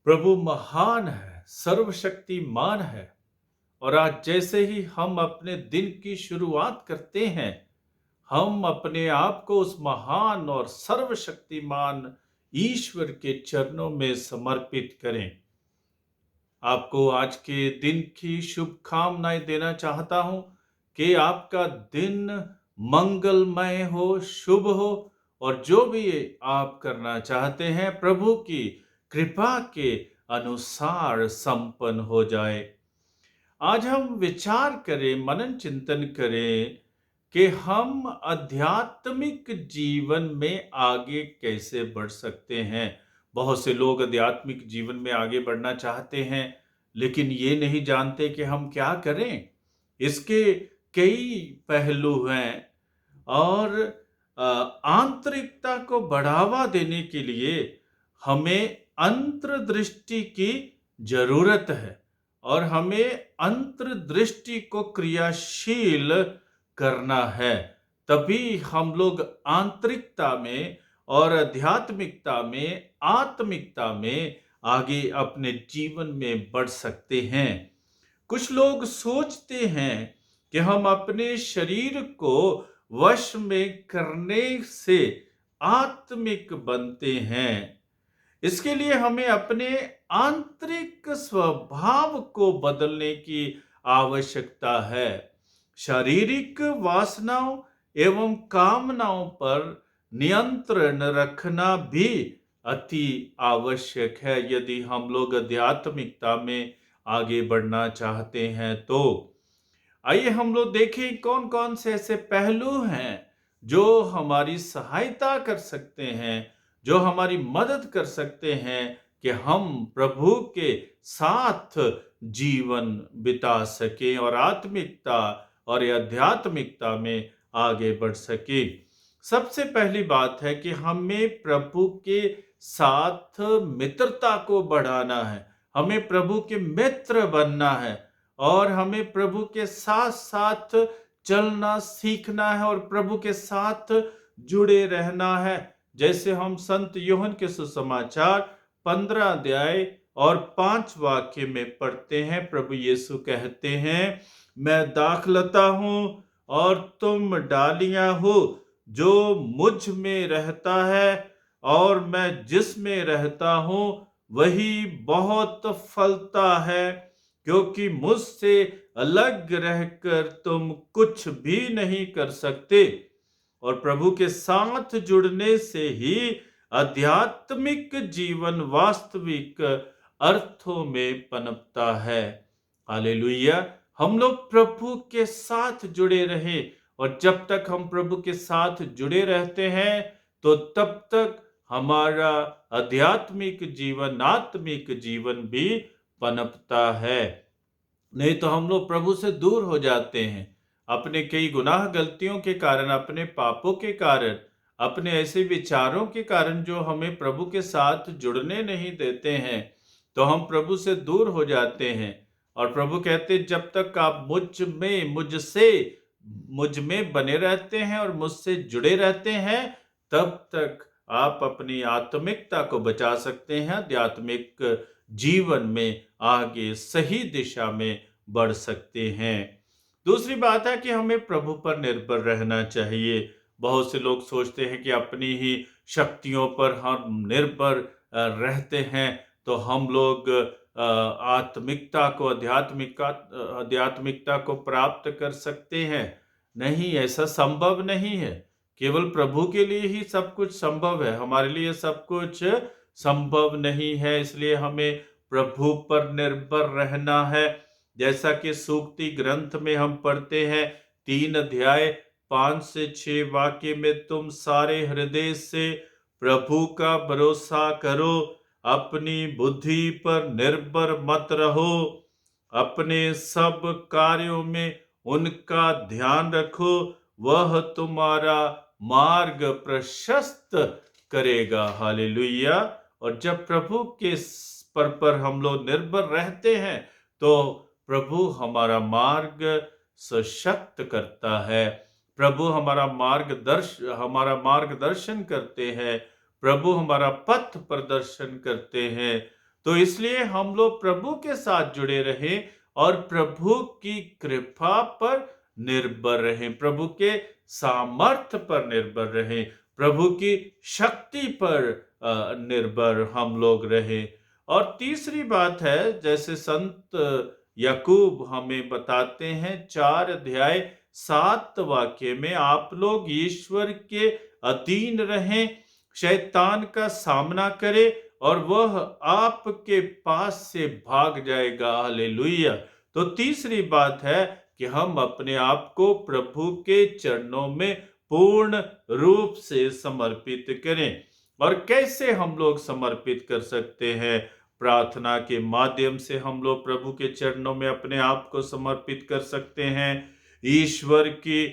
प्रभु महान है, सर्वशक्तिमान है। और आज जैसे ही हम अपने दिन की शुरुआत करते हैं, हम अपने आप को उस महान और सर्वशक्तिमान ईश्वर के चरणों में समर्पित करें। आपको आज के दिन की शुभकामनाएं देना चाहता हूं कि आपका दिन मंगलमय हो, शुभ हो, और जो भी आप करना चाहते हैं प्रभु की कृपा के अनुसार संपन्न हो जाए। आज हम विचार करें, मनन चिंतन करें कि हम आध्यात्मिक जीवन में आगे कैसे बढ़ सकते हैं। बहुत से लोग आध्यात्मिक जीवन में आगे बढ़ना चाहते हैं, लेकिन ये नहीं जानते कि हम क्या करें। इसके कई पहलू हैं, और आंतरिकता को बढ़ावा देने के लिए हमें अंतर्दृष्टि की जरूरत है, और हमें अंतर्दृष्टि को क्रियाशील करना है। तभी हम लोग आंतरिकता में और आध्यात्मिकता में, आत्मिकता में आगे अपने जीवन में बढ़ सकते हैं। कुछ लोग सोचते हैं कि हम अपने शरीर को वश में करने से आत्मिक बनते हैं। इसके लिए हमें अपने आंतरिक स्वभाव को बदलने की आवश्यकता है। शारीरिक वासनाओं एवं कामनाओं पर नियंत्रण रखना भी अति आवश्यक है, यदि हम लोग आध्यात्मिकता में आगे बढ़ना चाहते हैं। तो आइए हम लोग देखें कौन कौन से ऐसे पहलू हैं जो हमारी सहायता कर सकते हैं, जो हमारी मदद कर सकते हैं कि हम प्रभु के साथ जीवन बिता सकें और आत्मिकता और आध्यात्मिकता में आगे बढ़ सके। सबसे पहली बात है कि हमें प्रभु के साथ मित्रता को बढ़ाना है। हमें प्रभु के मित्र बनना है, और हमें प्रभु के साथ साथ चलना सीखना है और प्रभु के साथ जुड़े रहना है। जैसे हम संत यूहन्ना के सुसमाचार 15 अध्याय और 5 वाक्य में पढ़ते हैं। प्रभु यीशु कहते हैं, मैं दाखलता हूं और तुम डालियां हो। जो मुझ में रहता है और मैं जिसमें रहता हूं वही बहुत फलता है, क्योंकि मुझसे अलग रहकर तुम कुछ भी नहीं कर सकते। और प्रभु के साथ जुड़ने से ही आध्यात्मिक जीवन वास्तविक अर्थों में पनपता है। हालेलुया। हम लोग प्रभु के साथ जुड़े रहें, और जब तक हम प्रभु के साथ जुड़े रहते हैं तो तब तक हमारा आध्यात्मिक जीवन, आत्मिक जीवन भी पनपता है। नहीं तो हम लोग प्रभु से दूर हो जाते हैं, अपने कई गुनाह गलतियों के कारण, अपने पापों के कारण, अपने ऐसे विचारों के कारण जो हमें प्रभु के साथ जुड़ने नहीं देते हैं, तो हम प्रभु से दूर हो जाते हैं। और प्रभु कहते, जब तक आप मुझ में बने रहते हैं और मुझसे जुड़े रहते हैं, तब तक आप अपनी आत्मिकता को बचा सकते हैं, आध्यात्मिक जीवन में आगे सही दिशा में बढ़ सकते हैं। दूसरी बात है कि हमें प्रभु पर निर्भर रहना चाहिए। बहुत से लोग सोचते हैं कि अपनी ही शक्तियों पर हम निर्भर रहते हैं तो हम लोग आत्मिकता को, आध्यात्मिकता को प्राप्त कर सकते हैं। नहीं, ऐसा संभव नहीं है। केवल प्रभु के लिए ही सब कुछ संभव है, हमारे लिए सब कुछ संभव नहीं है। इसलिए हमें प्रभु पर निर्भर रहना है। जैसा कि सूक्ति ग्रंथ में हम पढ़ते हैं 3 अध्याय 5 से 6 वाक्य में, तुम सारे हृदय से प्रभु का भरोसा करो, अपनी बुद्धि पर निर्भर मत रहो, अपने सब कार्यों में उनका ध्यान रखो, वह तुम्हारा मार्ग प्रशस्त करेगा। हालेलुया। और जब प्रभु के पर हम लोग निर्भर रहते हैं तो प्रभु हमारा मार्ग सशक्त करता है, प्रभु हमारा मार्गदर्शन करते हैं, प्रभु हमारा पथ प्रदर्शन करते हैं, तो इसलिए हम लोग प्रभु के साथ जुड़े रहें और प्रभु की कृपा पर निर्भर रहें, प्रभु के सामर्थ्य पर निर्भर रहें, प्रभु की शक्ति पर निर्भर हम लोग रहें। और तीसरी बात है, जैसे संत याकूब हमें बताते हैं 4 अध्याय 7 वाक्य में, आप लोग ईश्वर के अधीन रहें, शैतान का सामना करें और वह आपके पास से भाग जाएगा। हालेलुया। तो तीसरी बात है कि हम अपने आप को प्रभु के चरणों में पूर्ण रूप से समर्पित करें। और कैसे हम लोग समर्पित कर सकते हैं? प्रार्थना के माध्यम से हम लोग प्रभु के चरणों में अपने आप को समर्पित कर सकते हैं। ईश्वर की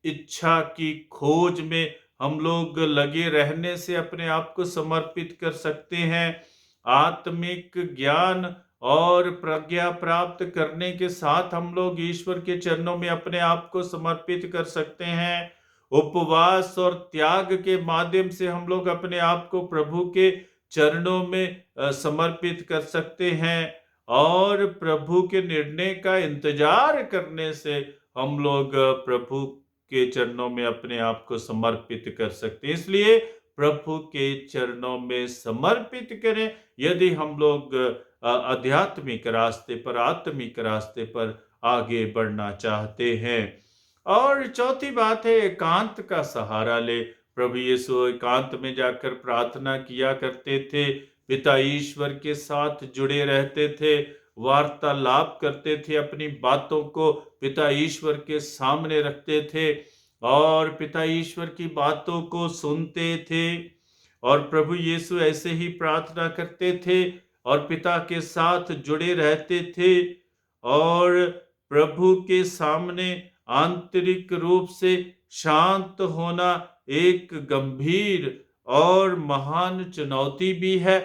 इच्छा की खोज में हम लोग लगे रहने से अपने आप को समर्पित कर सकते हैं। आत्मिक ज्ञान और प्रज्ञा प्राप्त करने के साथ हम लोग ईश्वर के चरणों में अपने आप को समर्पित कर सकते हैं। उपवास और त्याग के माध्यम से हम लोग अपने आप को प्रभु के चरणों में समर्पित कर सकते हैं। और प्रभु के निर्णय का इंतजार करने से हम लोग प्रभु के चरणों में अपने आप को समर्पित कर सकते हैं। इसलिए प्रभु के चरणों में समर्पित करें यदि हम लोग आध्यात्मिक रास्ते पर, आत्मिक रास्ते पर आगे बढ़ना चाहते हैं। और चौथी बात है, एकांत का सहारा ले। प्रभु यीशु एकांत में जाकर प्रार्थना किया करते थे, पिता ईश्वर के साथ जुड़े रहते थे, वार्तालाप करते थे, अपनी बातों को पिता ईश्वर के सामने रखते थे और पिता ईश्वर की बातों को सुनते थे। और प्रभु यीशु ऐसे ही प्रार्थना करते थे और पिता के साथ जुड़े रहते थे और प्रभु के सामने आंतरिक रूप से शांत होना एक गंभीर और महान चुनौती भी है।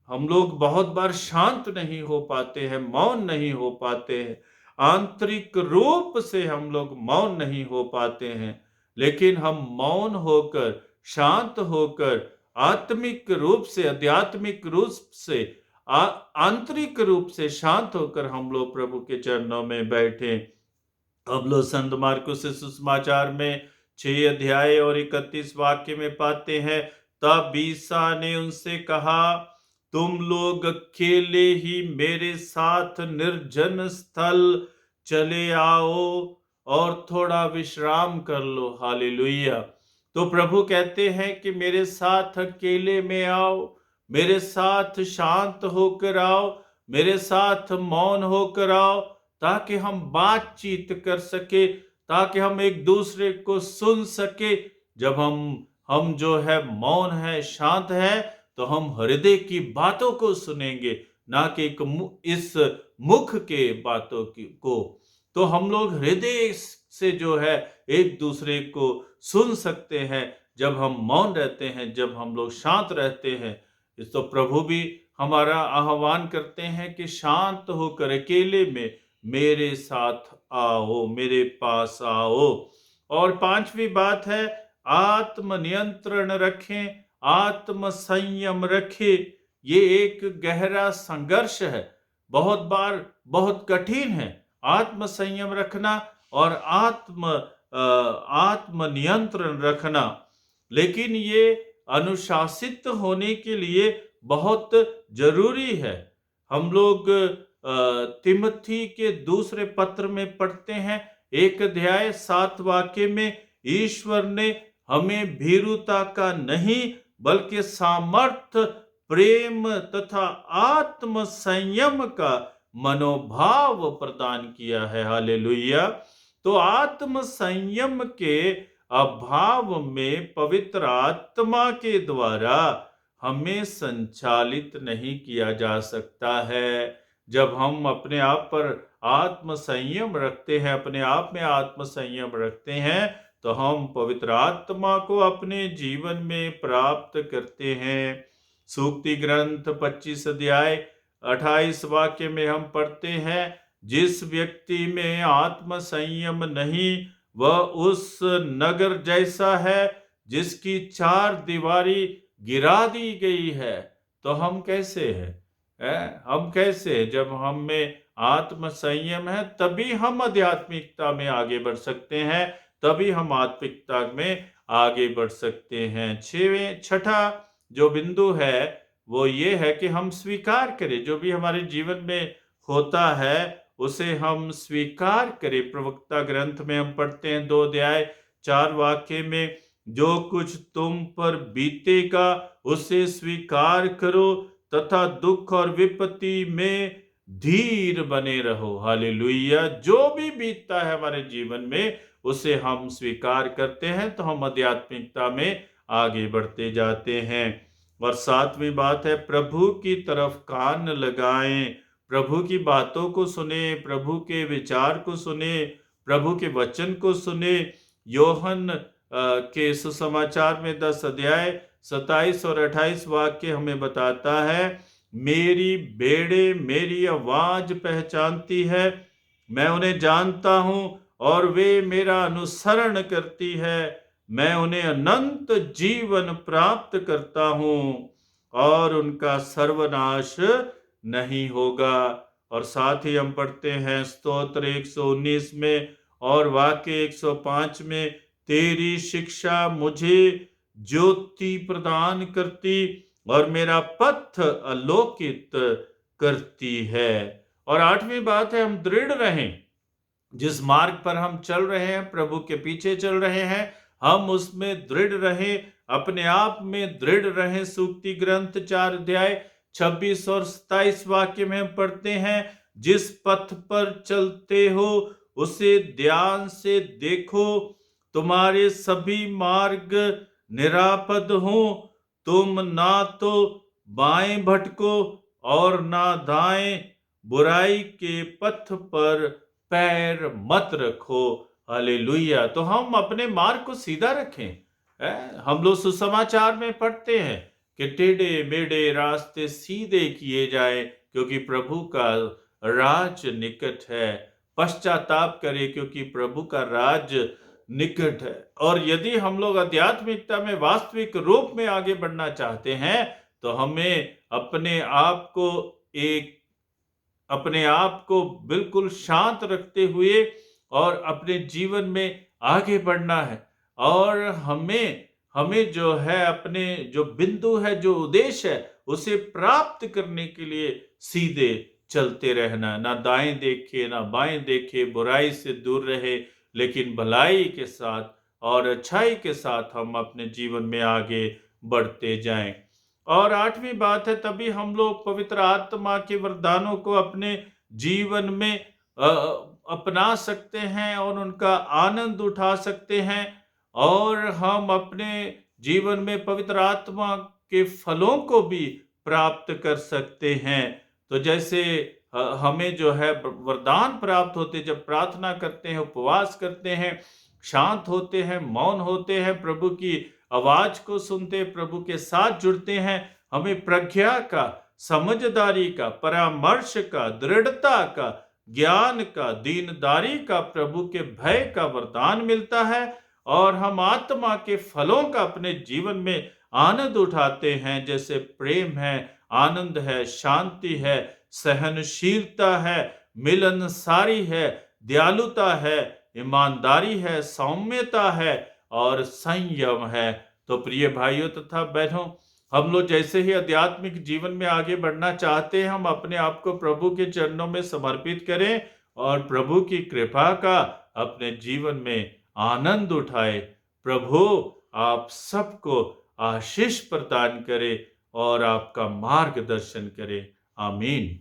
हम लोग बहुत बार शांत नहीं हो पाते हैं, मौन नहीं हो पाते हैं, आंतरिक रूप से हम लोग मौन नहीं हो पाते हैं। लेकिन हम मौन होकर, शांत होकर, आत्मिक रूप से, आध्यात्मिक रूप से, आंतरिक रूप से शांत होकर हम लोग प्रभु के चरणों में बैठे। हम लोग संत मार्कुस से सुसमाचार में 6 अध्याय और 31 वाक्य में पाते हैं, तब ईसा ने उनसे कहा, तुम लोग अकेले ही मेरे साथ निर्जन स्थल चले आओ और थोड़ा विश्राम कर लो। हालेलुया। तो प्रभु कहते हैं कि मेरे साथ अकेले में आओ, मेरे साथ शांत होकर आओ, मेरे साथ मौन होकर आओ, ताकि हम बातचीत कर सके, ताकि हम एक दूसरे को सुन सके। जब हम जो है मौन है, शांत है, तो हम हृदय की बातों को सुनेंगे, ना कि इस मुख के बातों को। तो हम लोग हृदय से जो है एक दूसरे को सुन सकते हैं जब हम मौन रहते हैं, जब हम लोग शांत रहते हैं। इस तो प्रभु भी हमारा आह्वान करते हैं कि शांत होकर अकेले में मेरे साथ आओ, मेरे पास आओ। और पांचवी बात है, आत्म नियंत्रण रखें, आत्म संयम रखें। ये एक गहरा संघर्ष है, बहुत बार बहुत कठिन है आत्म संयम रखना और आत्म नियंत्रण रखना। लेकिन ये अनुशासित होने के लिए बहुत जरूरी है। हम लोग तिमोथी के दूसरे पत्र में पढ़ते हैं 1 अध्याय 7 वाक्य में, ईश्वर ने हमें भीरुता का नहीं बल्कि सामर्थ्य, प्रेम तथा आत्म संयम का मनोभाव प्रदान किया है। हालेलुया। तो आत्म संयम के अभाव में पवित्र आत्मा के द्वारा हमें संचालित नहीं किया जा सकता है। जब हम अपने आप पर आत्म संयम रखते हैं, अपने आप में आत्म संयम रखते हैं, तो हम पवित्र आत्मा को अपने जीवन में प्राप्त करते हैं। सूक्ति ग्रंथ 25 अध्याय 28 वाक्य में हम पढ़ते हैं, जिस व्यक्ति में आत्म संयम नहीं, वह उस नगर जैसा है जिसकी 4 दीवारी गिरा दी गई है। तो हम कैसे हैं? हम कैसे, जब हम में आत्म संयम है तभी हम आध्यात्मिकता में आगे बढ़ सकते हैं, तभी हम आत्मिकता में आगे बढ़ सकते हैं। छठा जो बिंदु है वो ये है कि हम स्वीकार करें, जो भी हमारे जीवन में होता है उसे हम स्वीकार करें। प्रवक्ता ग्रंथ में हम पढ़ते हैं 2 अध्याय 4 वाक्य में, जो कुछ तुम पर बीतेगा उसे स्वीकार करो तथा दुख और विपत्ति में धीर बने रहो। हालेलुया। जो भी बीतता है हमारे जीवन में उसे हम स्वीकार करते हैं तो हम आध्यात्मिकता में आगे बढ़ते जाते हैं। और सातवीं बात है, प्रभु की तरफ कान लगाएं, प्रभु की बातों को सुने, प्रभु के विचार को सुने, प्रभु के वचन को सुने। योहन के सुसमाचार में 10 अध्याय 27 और 28 वाक्य हमें बताता है, मेरी भेड़ें मेरी आवाज पहचानती है, मैं उन्हें जानता हूं और वे मेरा अनुसरण करती है, मैं उन्हें अनंत जीवन प्राप्त करता हूं और उनका सर्वनाश नहीं होगा। और साथ ही हम पढ़ते हैं स्तोत्र 119 में और वाक्य 105 में, तेरी शिक्षा मुझे ज्योति प्रदान करती और मेरा पथ आलोकित करती है। और आठवीं बात है, हम दृढ़ रहें, जिस मार्ग पर हम चल रहे हैं, प्रभु के पीछे चल रहे हैं, हम उसमें दृढ़ रहें, अपने आप में दृढ़ रहें। सूक्ति ग्रंथ 4 अध्याय 26 और 27 वाक्य में हम पढ़ते हैं, जिस पथ पर चलते हो उसे ध्यान से देखो, तुम्हारे सभी मार्ग निरापद हो, तुम ना तो बाएं भटको और ना दाएं, बुराई के पथ पर पैर मत रखो। हालेलुया। तो हम अपने मार्ग को सीधा रखें। हम लोग सुसमाचार में पढ़ते हैं कि टेढ़े मेढ़े रास्ते सीधे किए जाए, क्योंकि प्रभु का राज निकट है। पश्चाताप करें क्योंकि प्रभु का राज निकट है। और यदि हम लोग आध्यात्मिकता में वास्तविक रूप में आगे बढ़ना चाहते हैं तो हमें अपने आप को बिल्कुल शांत रखते हुए और अपने जीवन में आगे बढ़ना है। और हमें जो है, अपने जो बिंदु है, जो उद्देश्य है, उसे प्राप्त करने के लिए सीधे चलते रहना, ना दाएं देखे ना बाएं देखे, बुराई से दूर रहे, लेकिन भलाई के साथ और अच्छाई के साथ हम अपने जीवन में आगे बढ़ते जाएं। और आठवीं बात है, तभी हम लोग पवित्र आत्मा के वरदानों को अपने जीवन में अपना सकते हैं और उनका आनंद उठा सकते हैं, और हम अपने जीवन में पवित्र आत्मा के फलों को भी प्राप्त कर सकते हैं। तो जैसे हमें जो है वरदान प्राप्त होते, जब प्रार्थना करते हैं, उपवास करते हैं, शांत होते हैं, मौन होते हैं, प्रभु की आवाज को सुनते, प्रभु के साथ जुड़ते हैं, हमें प्रज्ञा का, समझदारी का, परामर्श का, दृढ़ता का, ज्ञान का, दीनदारी का, प्रभु के भय का वरदान मिलता है, और हम आत्मा के फलों का अपने जीवन में आनंद उठाते हैं, जैसे प्रेम है, आनंद है, शांति है, सहनशीलता है, मिलनसारी है, दयालुता है, ईमानदारी है, सौम्यता है और संयम है। तो प्रिय भाइयों तथा बहनों, हम लोग जैसे ही आध्यात्मिक जीवन में आगे बढ़ना चाहते हैं, हम अपने आप को प्रभु के चरणों में समर्पित करें और प्रभु की कृपा का अपने जीवन में आनंद उठाए। प्रभु आप सबको आशीष प्रदान करे और आपका मार्गदर्शन करे। आमीन।